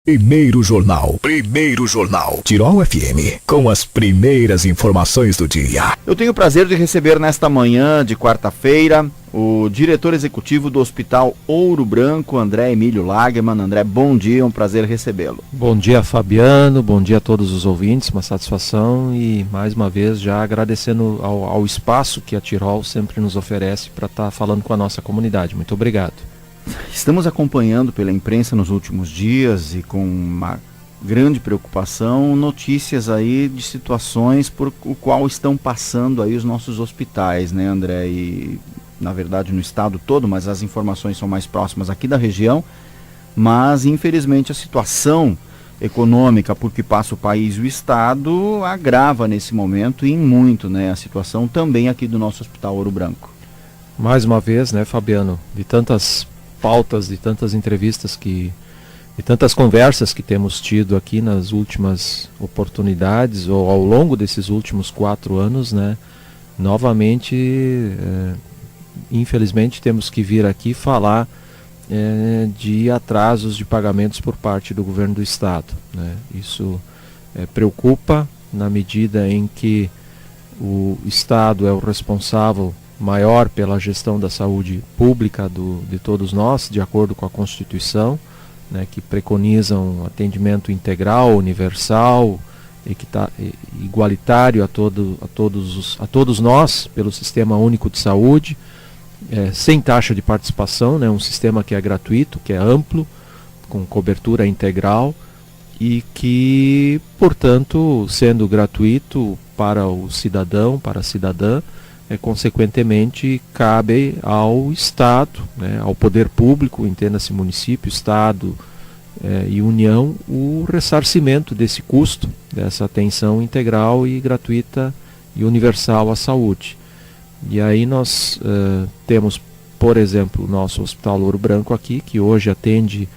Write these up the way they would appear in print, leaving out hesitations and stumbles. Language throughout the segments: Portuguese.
Primeiro Jornal. Tirol FM, com as primeiras informações do dia. Eu tenho o prazer de receber nesta manhã de quarta-feira o diretor executivo do Hospital Ouro Branco, André Emílio Lagemann. André, bom dia, é um prazer recebê-lo. Bom dia, Fabiano, bom dia a todos os ouvintes, uma satisfação e mais uma vez já agradecendo ao espaço que a Tirol sempre nos oferece para estar falando com a nossa comunidade. Muito obrigado. Estamos acompanhando pela imprensa nos últimos dias e com uma grande preocupação notícias aí de situações por o qual estão passando aí os nossos hospitais, né, André? E na verdade no estado todo, mas as informações são mais próximas aqui da região. Mas infelizmente a situação econômica por que passa o país e o estado agrava nesse momento e em muito, né, a situação também aqui do nosso Hospital Ouro Branco. Mais uma vez, né, Fabiano, de tantas pautas, de tantas entrevistas de tantas conversas que temos tido aqui nas últimas oportunidades ou ao longo desses últimos 4 anos, né, novamente, infelizmente temos que vir aqui falar de atrasos de pagamentos por parte do governo do estado, né. Isso preocupa na medida em que o estado é o responsável maior pela gestão da saúde pública de todos nós, de acordo com a Constituição, né, que preconiza um atendimento integral, universal, igualitário a todos nós, pelo Sistema Único de Saúde, sem taxa de participação, né, um sistema que é gratuito, que é amplo, com cobertura integral e que, portanto, sendo gratuito para o cidadão, para a cidadã, consequentemente cabe ao Estado, né, ao poder público, entenda-se município, Estado e União, o ressarcimento desse custo, dessa atenção integral e gratuita e universal à saúde. E aí nós temos, por exemplo, o nosso Hospital Ouro Branco aqui, que hoje atende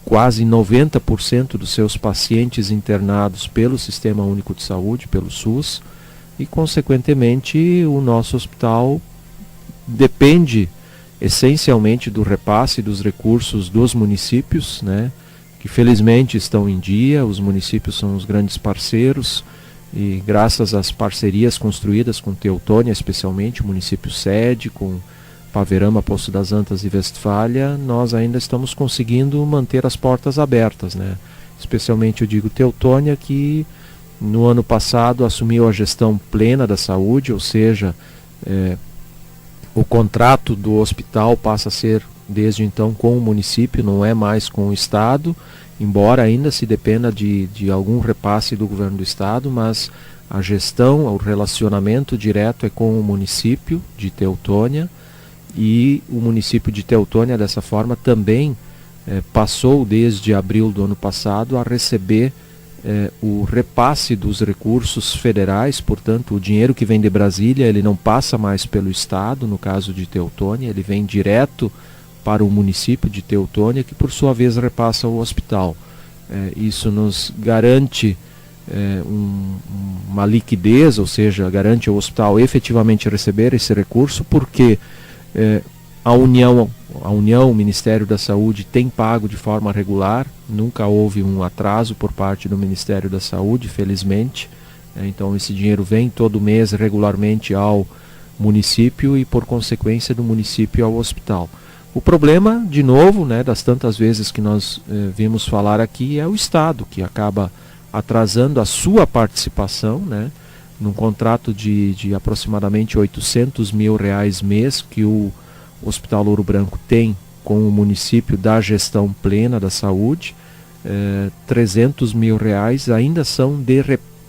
quase 90% dos seus pacientes internados pelo Sistema Único de Saúde, pelo SUS, e, consequentemente, o nosso hospital depende essencialmente do repasse dos recursos dos municípios, né, que felizmente estão em dia. Os municípios são os grandes parceiros e, graças às parcerias construídas com Teutônia, especialmente o município sede, com Paverama, Poço das Antas e Westfália, nós ainda estamos conseguindo manter as portas abertas, né. Especialmente eu digo Teutônia, que no ano passado assumiu a gestão plena da saúde, ou seja, o contrato do hospital passa a ser desde então com o município, não é mais com o estado, embora ainda se dependa de algum repasse do governo do estado, mas a gestão, o relacionamento direto é com o município de Teutônia, e o município de Teutônia dessa forma também passou desde abril do ano passado a receber o repasse dos recursos federais. Portanto, o dinheiro que vem de Brasília, ele não passa mais pelo estado, no caso de Teutônia, ele vem direto para o município de Teutônia, que por sua vez repassa ao hospital. Isso nos garante uma liquidez, ou seja, garante ao hospital efetivamente receber esse recurso, porque a União, o Ministério da Saúde, tem pago de forma regular, nunca houve um atraso por parte do Ministério da Saúde, felizmente. Então esse dinheiro vem todo mês regularmente ao município e, por consequência, do município ao hospital. O problema, de novo, né, das tantas vezes que nós vimos falar aqui, é o Estado, que acaba atrasando a sua participação, né, num contrato de aproximadamente R$800 mil mês que o Hospital Ouro Branco tem com o município da gestão plena da saúde. R$300 mil ainda são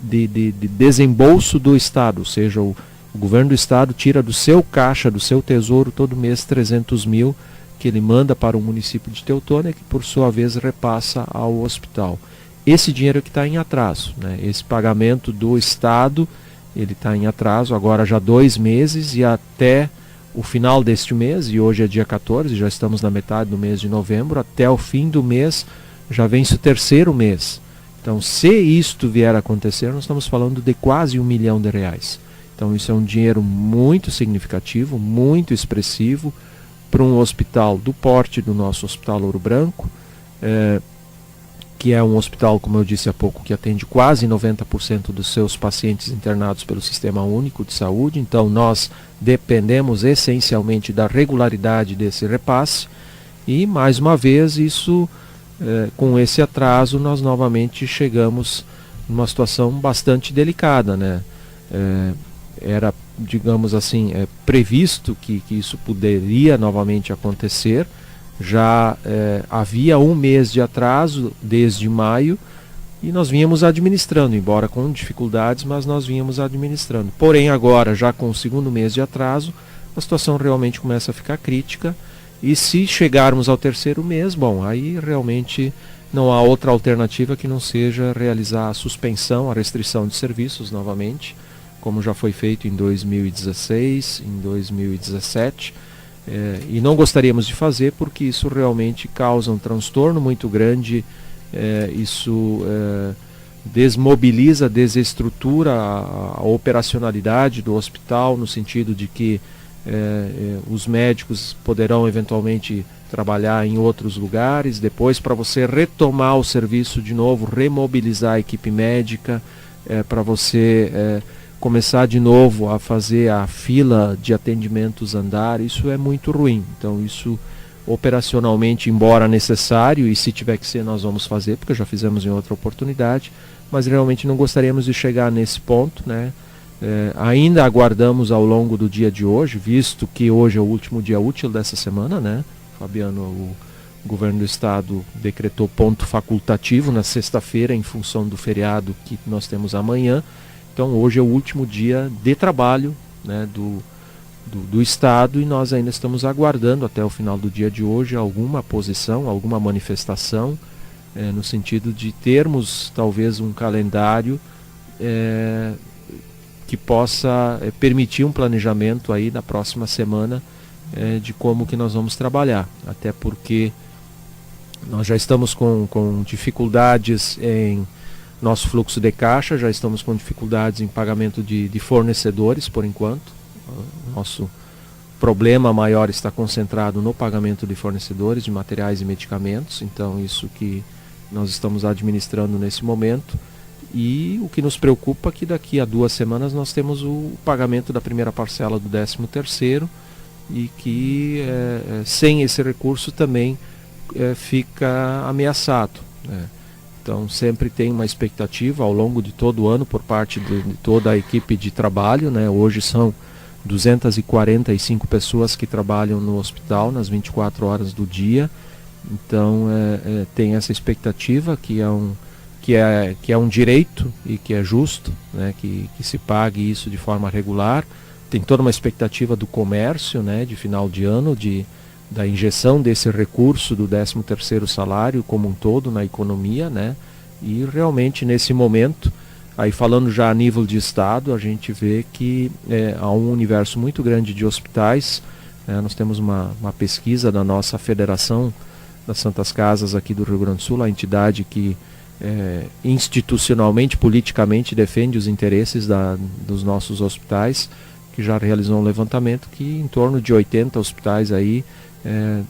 de desembolso do Estado, ou seja, o governo do Estado tira do seu caixa, do seu tesouro, todo mês 300 mil, que ele manda para o município de Teutônia, que por sua vez repassa ao hospital. Esse dinheiro que está em atraso, né? Esse pagamento do Estado, ele está em atraso agora já 2 meses, e até o final deste mês, e hoje é dia 14, já estamos na metade do mês de novembro, até o fim do mês já vence o 3º mês. Então, se isto vier a acontecer, nós estamos falando de quase R$1 milhão. Então, isso é um dinheiro muito significativo, muito expressivo para um hospital do porte do nosso Hospital Ouro Branco, que é um hospital, como eu disse há pouco, que atende quase 90% dos seus pacientes internados pelo Sistema Único de Saúde. Então nós dependemos essencialmente da regularidade desse repasse e, mais uma vez, isso, com esse atraso, nós novamente chegamos numa situação bastante delicada, né? Era, digamos assim, previsto que isso poderia novamente acontecer. Já havia um mês de atraso desde maio e nós vínhamos administrando, embora com dificuldades, mas nós vínhamos administrando. Porém, agora, já com o segundo mês de atraso, a situação realmente começa a ficar crítica e se chegarmos ao terceiro mês, bom, aí realmente não há outra alternativa que não seja realizar a suspensão, a restrição de serviços novamente, como já foi feito em 2016, em 2017. E não gostaríamos de fazer porque isso realmente causa um transtorno muito grande, isso desmobiliza, desestrutura a operacionalidade do hospital, no sentido de que os médicos poderão eventualmente trabalhar em outros lugares, depois para você retomar o serviço de novo, remobilizar a equipe médica, para você começar de novo a fazer a fila de atendimentos andar, isso é muito ruim. Então isso operacionalmente, embora necessário, e se tiver que ser nós vamos fazer, porque já fizemos em outra oportunidade, mas realmente não gostaríamos de chegar nesse ponto, né? Ainda aguardamos ao longo do dia de hoje, visto que hoje é o último dia útil dessa semana, né? Fabiano, o governo do estado decretou ponto facultativo na sexta-feira em função do feriado que nós temos amanhã. Então hoje é o último dia de trabalho, né, do Estado e nós ainda estamos aguardando até o final do dia de hoje alguma posição, alguma manifestação, no sentido de termos talvez um calendário que possa permitir um planejamento aí na próxima semana de como que nós vamos trabalhar. Até porque nós já estamos com dificuldades em nosso fluxo de caixa, já estamos com dificuldades em pagamento de fornecedores por enquanto. O nosso problema maior está concentrado no pagamento de fornecedores de materiais e medicamentos, então isso que nós estamos administrando nesse momento. E o que nos preocupa é que daqui a 2 semanas nós temos o pagamento da primeira parcela do 13º e que sem esse recurso também fica ameaçado, né? Então sempre tem uma expectativa ao longo de todo o ano por parte de toda a equipe de trabalho, né? Hoje são 245 pessoas que trabalham no hospital nas 24 horas do dia. Então tem essa expectativa que é um direito e que é justo, né? Que se pague isso de forma regular. Tem toda uma expectativa do comércio, né? De final de ano, da injeção desse recurso do 13º salário como um todo na economia, né? E realmente nesse momento, aí falando já a nível de estado, a gente vê que há um universo muito grande de hospitais, né? Nós temos uma pesquisa da nossa Federação das Santas Casas aqui do Rio Grande do Sul, a entidade que institucionalmente, politicamente defende os interesses dos nossos hospitais, que já realizou um levantamento que em torno de 80 hospitais aí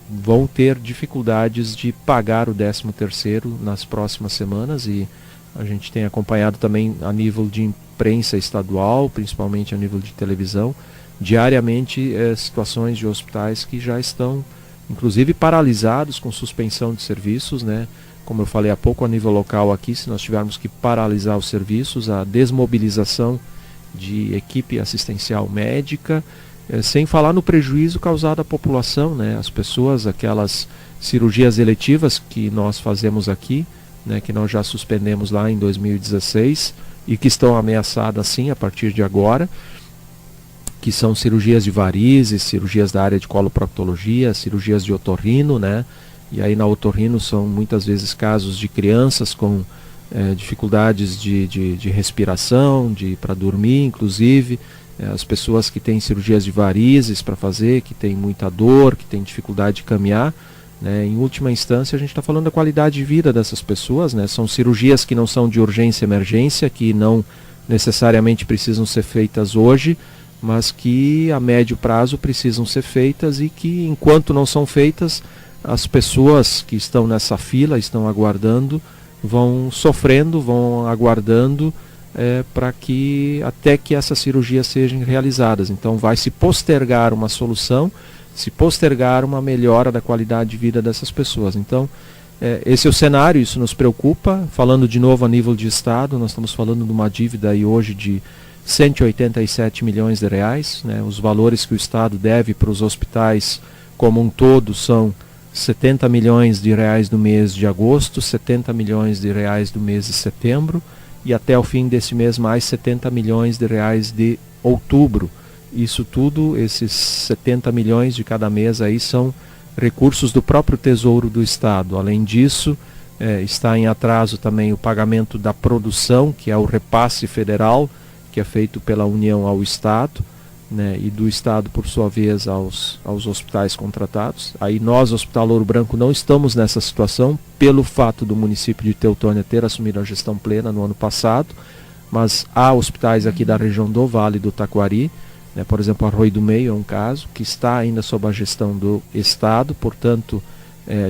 vão ter dificuldades de pagar o 13º nas próximas semanas, e a gente tem acompanhado também a nível de imprensa estadual, principalmente a nível de televisão, diariamente situações de hospitais que já estão inclusive paralisados com suspensão de serviços, né? Como eu falei há pouco, a nível local aqui, se nós tivermos que paralisar os serviços, a desmobilização de equipe assistencial médica, sem falar no prejuízo causado à população, né? As pessoas, aquelas cirurgias eletivas que nós fazemos aqui, né? Que nós já suspendemos lá em 2016 e que estão ameaçadas sim a partir de agora, que são cirurgias de varizes, cirurgias da área de coloproctologia, cirurgias de otorrino, né? E aí na otorrino são muitas vezes casos de crianças com dificuldades de respiração, para dormir inclusive, as pessoas que têm cirurgias de varizes para fazer, que têm muita dor, que têm dificuldade de caminhar, né? Em última instância a gente está falando da qualidade de vida dessas pessoas, né? São cirurgias que não são de urgência e emergência, que não necessariamente precisam ser feitas hoje, mas que a médio prazo precisam ser feitas e que enquanto não são feitas, as pessoas que estão nessa fila, estão aguardando, vão sofrendo, vão aguardando para que até que essas cirurgias sejam realizadas. Então vai se postergar uma solução, se postergar uma melhora da qualidade de vida dessas pessoas. Então esse é o cenário, isso nos preocupa. Falando de novo a nível de Estado, nós estamos falando de uma dívida aí hoje de 187 milhões de reais, né? Os valores que o Estado deve para os hospitais como um todo são 70 milhões de reais no mês de agosto, 70 milhões de reais do mês de setembro e até o fim desse mês mais 70 milhões de reais de outubro. Isso tudo, esses 70 milhões de cada mês aí são recursos do próprio Tesouro do Estado. Além disso, está em atraso também o pagamento da produção, que é o repasse federal, que é feito pela União ao Estado, né, e do Estado, por sua vez, aos hospitais contratados. Aí nós, Hospital Ouro Branco, não estamos nessa situação, pelo fato do município de Teutônia ter assumido a gestão plena no ano passado, mas há hospitais aqui da região do Vale do Taquari, né, por exemplo, Arroio do Meio é um caso, que está ainda sob a gestão do Estado, portanto,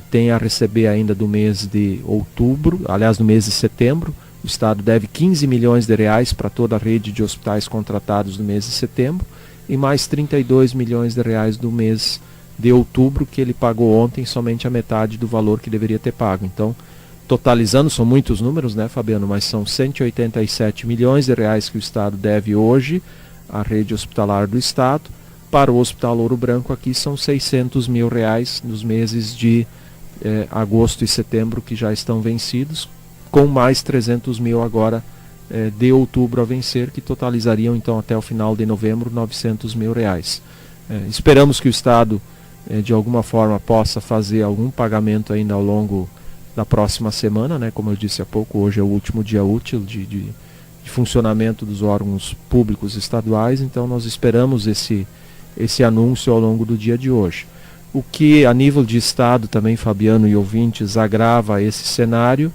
tem a receber ainda do mês de outubro, aliás, do mês de setembro. O Estado deve 15 milhões de reais para toda a rede de hospitais contratados no mês de setembro e mais 32 milhões de reais do mês de outubro, que ele pagou ontem somente a metade do valor que deveria ter pago. Então, totalizando, são muitos números, né, Fabiano, mas são 187 milhões de reais que o Estado deve hoje à rede hospitalar do Estado. Para o Hospital Ouro Branco aqui são 600 mil reais nos meses de agosto e setembro, que já estão vencidos, com mais 300 mil agora de outubro a vencer, que totalizariam então até o final de novembro 900 mil reais. Esperamos que o Estado de alguma forma possa fazer algum pagamento ainda ao longo da próxima semana, né? Como eu disse há pouco, hoje é o último dia útil de funcionamento dos órgãos públicos estaduais, então nós esperamos esse anúncio ao longo do dia de hoje. O que a nível de Estado também, Fabiano e ouvintes, agrava esse cenário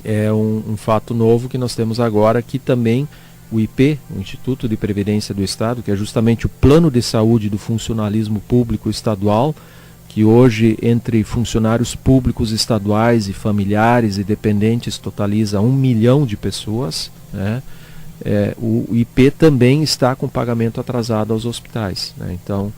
é um fato novo que nós temos agora, que também o IP, o Instituto de Previdência do Estado, que é justamente o plano de saúde do funcionalismo público estadual, que hoje entre funcionários públicos estaduais e familiares e dependentes totaliza 1 milhão de pessoas, né? O IP também está com pagamento atrasado aos hospitais, né? Então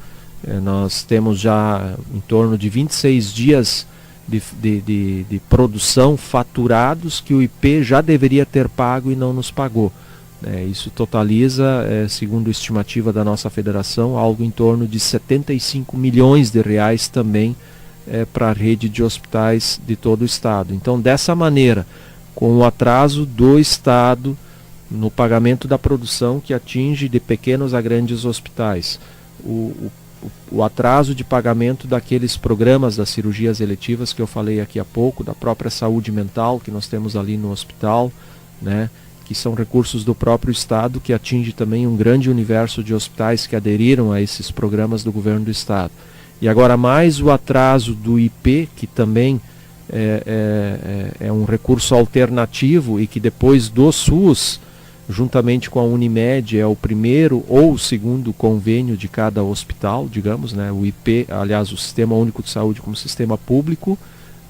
nós temos já em torno de 26 dias de produção faturados que o IP já deveria ter pago e não nos pagou. Isso totaliza, segundo a estimativa da nossa federação, algo em torno de 75 milhões de reais também para a rede de hospitais de todo o Estado. Então, dessa maneira, com o atraso do Estado no pagamento da produção, que atinge de pequenos a grandes hospitais, o atraso de pagamento daqueles programas das cirurgias eletivas que eu falei aqui há pouco, da própria saúde mental que nós temos ali no hospital, né, que são recursos do próprio Estado, que atinge também um grande universo de hospitais que aderiram a esses programas do governo do Estado. E agora mais o atraso do IP, que também é um recurso alternativo e que depois do SUS, juntamente com a Unimed, é o primeiro ou o segundo convênio de cada hospital, digamos, né? O IP, aliás, o Sistema Único de Saúde como sistema público,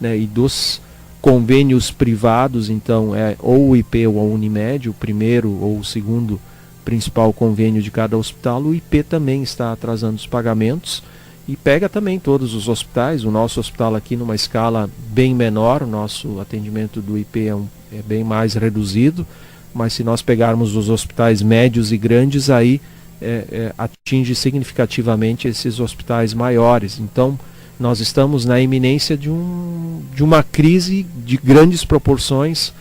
né? E dos convênios privados, então, ou o IP ou a Unimed, o primeiro ou o segundo principal convênio de cada hospital. O IP também está atrasando os pagamentos e pega também todos os hospitais. O nosso hospital aqui numa escala bem menor, o nosso atendimento do IP é bem mais reduzido, mas se nós pegarmos os hospitais médios e grandes, aí atinge significativamente esses hospitais maiores. Então, nós estamos na iminência de uma crise de grandes proporções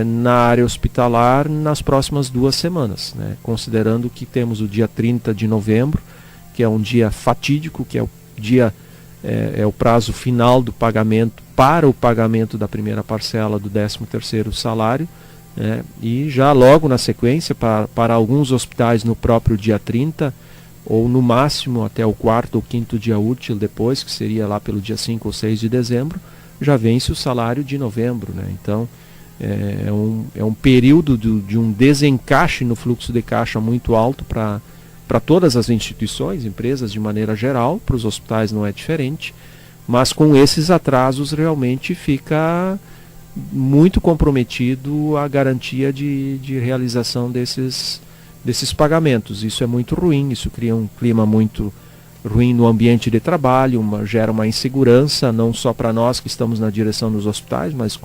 na área hospitalar nas próximas 2 semanas, né? Considerando que temos o dia 30 de novembro, que é um dia fatídico, que é o dia o prazo final do pagamento para o pagamento da primeira parcela do 13º salário, e já logo na sequência, para alguns hospitais no próprio dia 30, ou no máximo até o 4º ou 5º dia útil depois, que seria lá pelo dia 5 ou 6 de dezembro, já vence o salário de novembro, né? Então é um período de um desencaixe no fluxo de caixa muito alto para todas as instituições, empresas de maneira geral, para os hospitais não é diferente, mas com esses atrasos realmente fica muito comprometido a garantia de realização desses pagamentos. Isso é muito ruim, isso cria um clima muito ruim no ambiente de trabalho, gera uma insegurança, não só para nós que estamos na direção dos hospitais, mas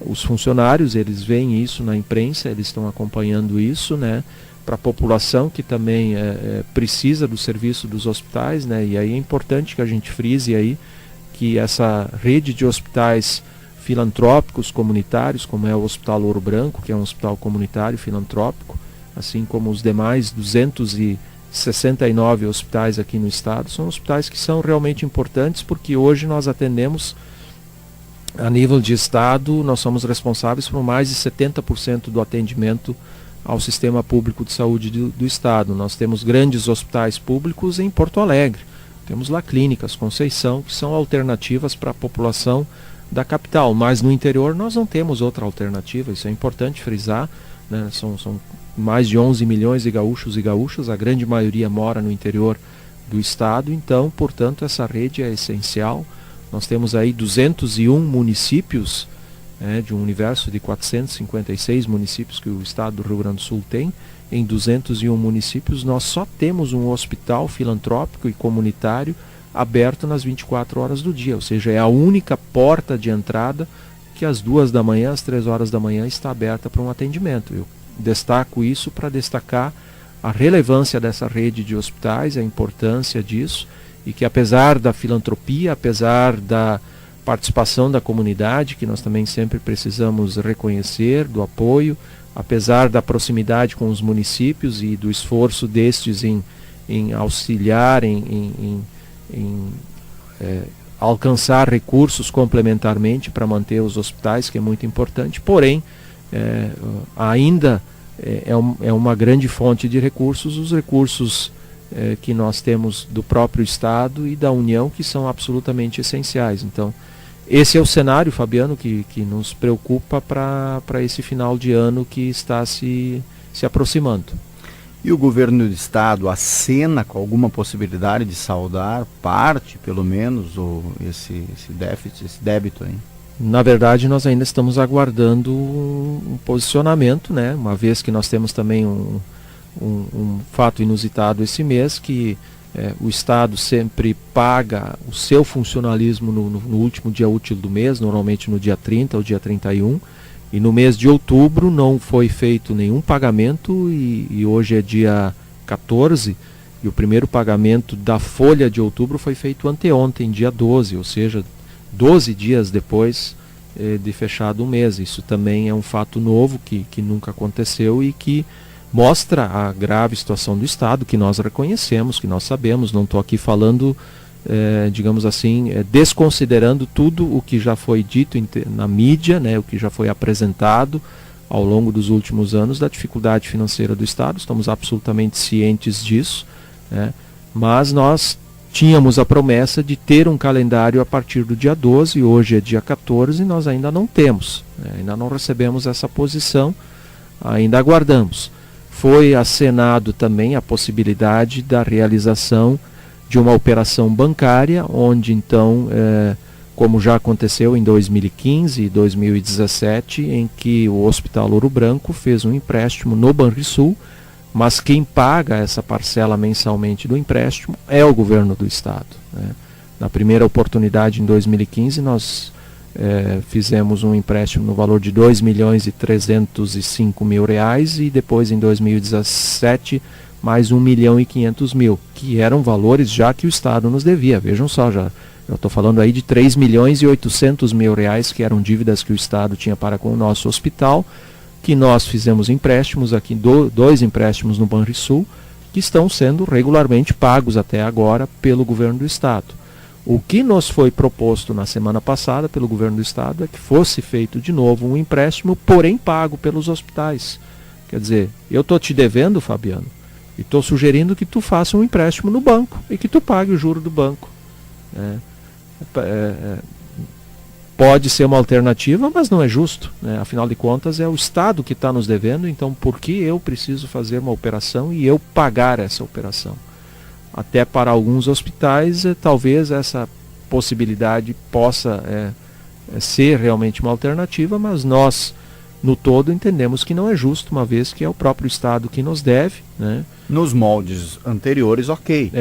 os funcionários, eles veem isso na imprensa, eles estão acompanhando isso, né? Para a população que também precisa do serviço dos hospitais, né? E aí é importante que a gente frise aí que essa rede de hospitais filantrópicos comunitários, como é o Hospital Ouro Branco, que é um hospital comunitário filantrópico, assim como os demais 269 hospitais aqui no estado, são hospitais que são realmente importantes, porque hoje nós atendemos, a nível de estado, nós somos responsáveis por mais de 70% do atendimento ao sistema público de saúde do estado. Nós temos grandes hospitais públicos em Porto Alegre, temos lá Clínicas Conceição, que são alternativas para a população da capital, mas no interior nós não temos outra alternativa, isso é importante frisar, né? São mais de 11 milhões de gaúchos e gaúchas, a grande maioria mora no interior do estado, então, portanto, essa rede é essencial. Nós temos aí 201 municípios, de um universo de 456 municípios que o estado do Rio Grande do Sul tem. Em 201 municípios nós só temos um hospital filantrópico e comunitário aberto nas 24 horas do dia, ou seja, é a única porta de entrada que às 2 da manhã, às 3 horas da manhã está aberta para um atendimento. Eu destaco isso para destacar a relevância dessa rede de hospitais, a importância disso, e que apesar da filantropia, apesar da participação da comunidade, que nós também sempre precisamos reconhecer, do apoio, apesar da proximidade com os municípios e do esforço destes em auxiliar, em alcançar recursos complementarmente para manter os hospitais, que é muito importante, porém ainda é uma grande fonte de recursos, os recursos que nós temos do próprio Estado e da União, que são absolutamente essenciais. Então, esse é o cenário, Fabiano, que nos preocupa para esse final de ano que está se aproximando. E o governo do estado acena com alguma possibilidade de saldar parte, pelo menos, esse déficit, esse débito aí? Na verdade, nós ainda estamos aguardando um posicionamento, né? Uma vez que nós temos também um fato inusitado esse mês, que o Estado sempre paga o seu funcionalismo no último dia útil do mês, normalmente no dia 30 ou dia 31, e no mês de outubro não foi feito nenhum pagamento, e hoje é dia 14, e o primeiro pagamento da folha de outubro foi feito anteontem, dia 12, ou seja, 12 dias depois de fechado o mês. Isso também é um fato novo que nunca aconteceu e que mostra a grave situação do Estado, que nós reconhecemos, que nós sabemos. Não estou aqui falando, digamos assim, desconsiderando tudo o que já foi dito na mídia, né, o que já foi apresentado ao longo dos últimos anos da dificuldade financeira do Estado. Estamos absolutamente cientes disso, né, mas nós tínhamos a promessa de ter um calendário a partir do dia 12, hoje é dia 14 e nós ainda não temos, né, ainda não recebemos essa posição, ainda aguardamos. Foi acenado também a possibilidade da realização de uma operação bancária, onde então, como já aconteceu em 2015 e 2017, em que o Hospital Ouro Branco fez um empréstimo no Banrisul, mas quem paga essa parcela mensalmente do empréstimo é o governo do estado, né? Na primeira oportunidade, em 2015, nós fizemos um empréstimo no valor de R$2.305.000 e depois em 2017 mais R$1.500.000, que eram valores já que o Estado nos devia. Vejam só, eu estou falando aí de R$3.800.000 que eram dívidas que o Estado tinha para com o nosso hospital, que nós fizemos empréstimos aqui, 2 empréstimos no Banrisul, que estão sendo regularmente pagos até agora pelo governo do estado. O que nos foi proposto na semana passada pelo governo do estado é que fosse feito de novo um empréstimo, porém pago pelos hospitais. Quer dizer, eu estou te devendo, Fabiano, e estou sugerindo que tu faça um empréstimo no banco e que tu pague o juro do banco. Pode ser uma alternativa, mas não é justo, né? Afinal de contas, é o Estado que está nos devendo, então por que eu preciso fazer uma operação e eu pagar essa operação? Até para alguns hospitais, talvez essa possibilidade possa ser realmente uma alternativa, mas nós, no todo, entendemos que não é justo, uma vez que é o próprio Estado que nos deve, né? Nos moldes anteriores, ok.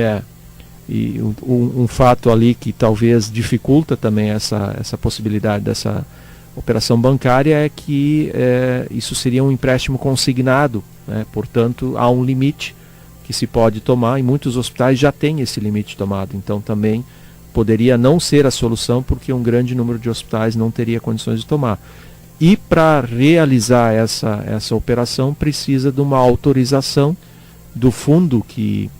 E um fato ali que talvez dificulta também essa possibilidade dessa operação bancária é que isso seria um empréstimo consignado, né? Portanto, há um limite que se pode tomar, e muitos hospitais já têm esse limite tomado, então também poderia não ser a solução, porque um grande número de hospitais não teria condições de tomar. E para realizar essa operação precisa de uma autorização do fundo que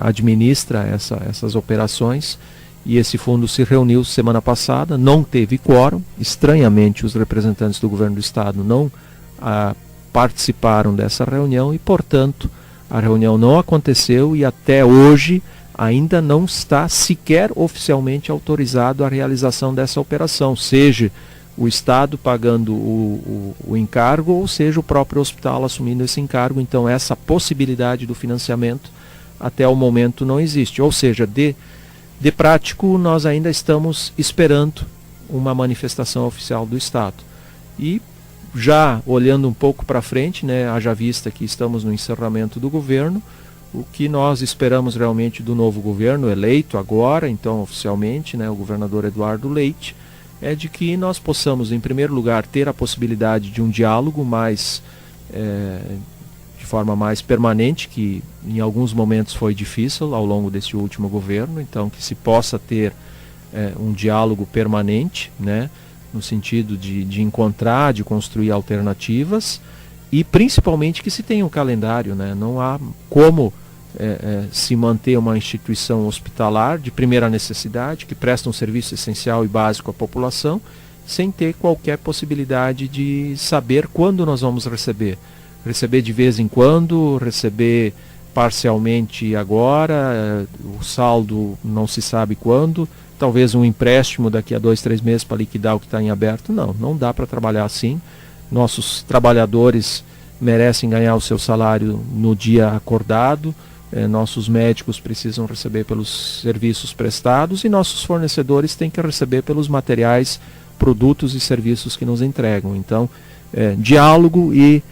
administra essas operações, e esse fundo se reuniu semana passada, não teve quórum. Estranhamente, os representantes do governo do estado não participaram dessa reunião e, portanto, a reunião não aconteceu e até hoje ainda não está sequer oficialmente autorizado a realização dessa operação, seja o Estado pagando o encargo, ou seja o próprio hospital assumindo esse encargo. Então essa possibilidade do financiamento até o momento não existe, ou seja, de prático nós ainda estamos esperando uma manifestação oficial do Estado. E já olhando um pouco para frente, né, haja vista que estamos no encerramento do governo, o que nós esperamos realmente do novo governo eleito agora, então oficialmente, né, o governador Eduardo Leite, é de que nós possamos, em primeiro lugar, ter a possibilidade de um diálogo mais, de forma mais permanente, que em alguns momentos foi difícil ao longo desse último governo, então que se possa ter um diálogo permanente, né, no sentido de encontrar, de construir alternativas, e principalmente que se tenha um calendário, né? Não há como se manter uma instituição hospitalar de primeira necessidade, que presta um serviço essencial e básico à população, sem ter qualquer possibilidade de saber quando nós vamos receber. Receber de vez em quando, receber parcialmente agora, o saldo não se sabe quando, talvez um empréstimo daqui a 2, 3 meses para liquidar o que está em aberto. Não dá para trabalhar assim. Nossos trabalhadores merecem ganhar o seu salário no dia acordado, nossos médicos precisam receber pelos serviços prestados e nossos fornecedores têm que receber pelos materiais, produtos e serviços que nos entregam. Então, diálogo e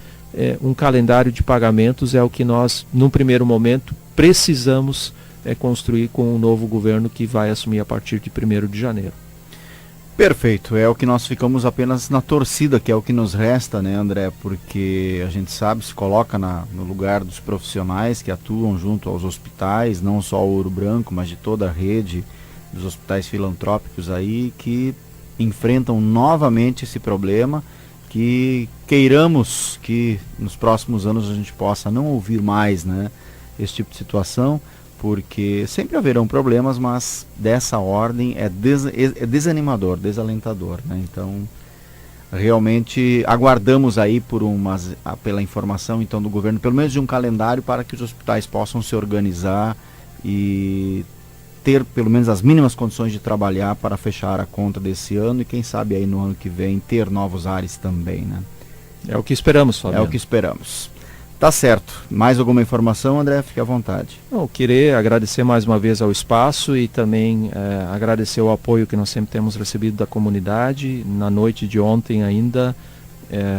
um calendário de pagamentos é o que nós, num primeiro momento, precisamos construir com o novo governo que vai assumir a partir de 1º de janeiro. Perfeito, é o que nós ficamos apenas na torcida, que é o que nos resta, né, André? Porque a gente sabe, se coloca no lugar dos profissionais que atuam junto aos hospitais, não só o Ouro Branco, mas de toda a rede dos hospitais filantrópicos aí, que enfrentam novamente esse problema, que queiramos que nos próximos anos a gente possa não ouvir mais, né, esse tipo de situação, porque sempre haverão problemas, mas dessa ordem é desanimador, desalentador, né? Então, realmente aguardamos aí pela informação então do governo, pelo menos de um calendário para que os hospitais possam se organizar e ter pelo menos as mínimas condições de trabalhar para fechar a conta desse ano e quem sabe aí no ano que vem ter novos ares também, né? É o que esperamos, Fabiano. É o que esperamos. Tá certo. Mais alguma informação, André? Fique à vontade. Eu queria agradecer mais uma vez ao espaço e também agradecer o apoio que nós sempre temos recebido da comunidade. Na noite de ontem ainda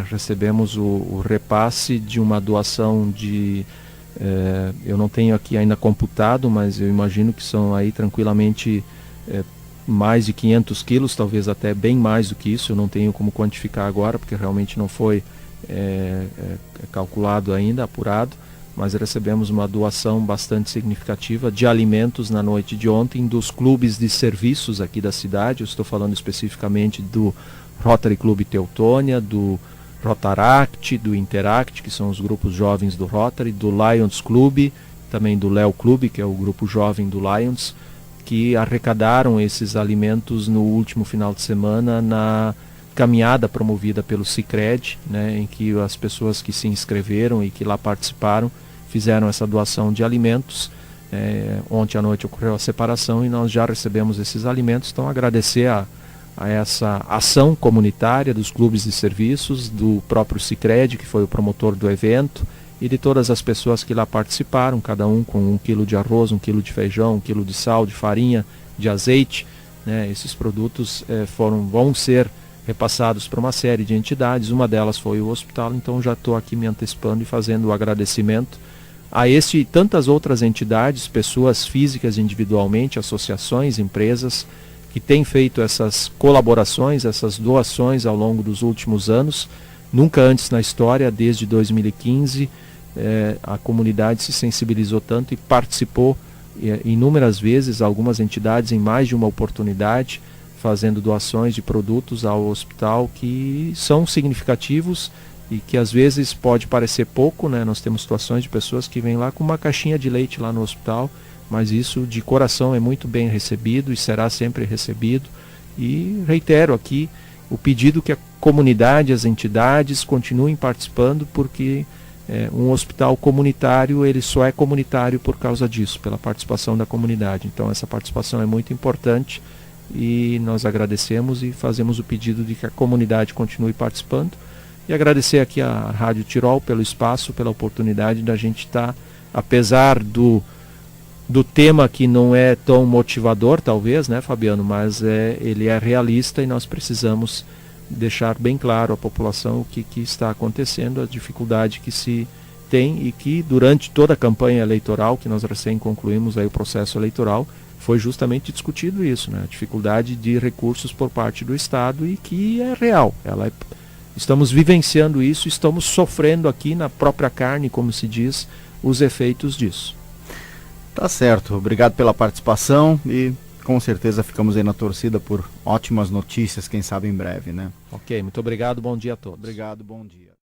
recebemos o repasse de uma doação de... eu não tenho aqui ainda computado, mas eu imagino que são aí tranquilamente mais de 500 quilos, talvez até bem mais do que isso. Eu não tenho como quantificar agora, porque realmente não foi calculado ainda, apurado, mas recebemos uma doação bastante significativa de alimentos na noite de ontem dos clubes de serviços aqui da cidade. Eu estou falando especificamente do Rotary Club Teutônia, do Rotaract, do Interact, que são os grupos jovens do Rotary, do Lions Club, também do Léo Clube, que é o grupo jovem do Lions, que arrecadaram esses alimentos no último final de semana na caminhada promovida pelo Sicredi, né, em que as pessoas que se inscreveram e que lá participaram fizeram essa doação de alimentos. Ontem à noite ocorreu a separação e nós já recebemos esses alimentos. Então agradecer a essa ação comunitária dos clubes de serviços, do próprio Sicredi, que foi o promotor do evento, e de todas as pessoas que lá participaram, cada um com 1 quilo de arroz, 1 quilo de feijão, 1 quilo de sal, de farinha, de azeite, né? Esses produtos vão ser repassados para uma série de entidades, uma delas foi o hospital, então já estou aqui me antecipando e fazendo o agradecimento a este e tantas outras entidades, pessoas físicas individualmente, associações, empresas, que têm feito essas colaborações, essas doações ao longo dos últimos anos. Nunca antes na história, desde 2015, a comunidade se sensibilizou tanto e participou inúmeras vezes, algumas entidades em mais de uma oportunidade, fazendo doações de produtos ao hospital que são significativos e que às vezes pode parecer pouco, né? Nós temos situações de pessoas que vêm lá com uma caixinha de leite lá no hospital, mas isso de coração é muito bem recebido e será sempre recebido. E reitero aqui o pedido que a comunidade, as entidades continuem participando, porque um hospital comunitário, ele só é comunitário por causa disso, pela participação da comunidade. Então essa participação é muito importante e nós agradecemos e fazemos o pedido de que a comunidade continue participando. E agradecer aqui à Rádio Tirol pelo espaço, pela oportunidade da gente estar, apesar do tema que não é tão motivador, talvez, né, Fabiano, mas ele é realista e nós precisamos deixar bem claro à população o que está acontecendo, a dificuldade que se tem e que durante toda a campanha eleitoral, que nós recém concluímos aí o processo eleitoral, foi justamente discutido isso, né, a dificuldade de recursos por parte do Estado e que é real, estamos vivenciando isso, estamos sofrendo aqui na própria carne, como se diz, os efeitos disso. Tá certo, obrigado pela participação e com certeza ficamos aí na torcida por ótimas notícias, quem sabe em breve, né? Ok, muito obrigado, bom dia a todos. Obrigado, bom dia.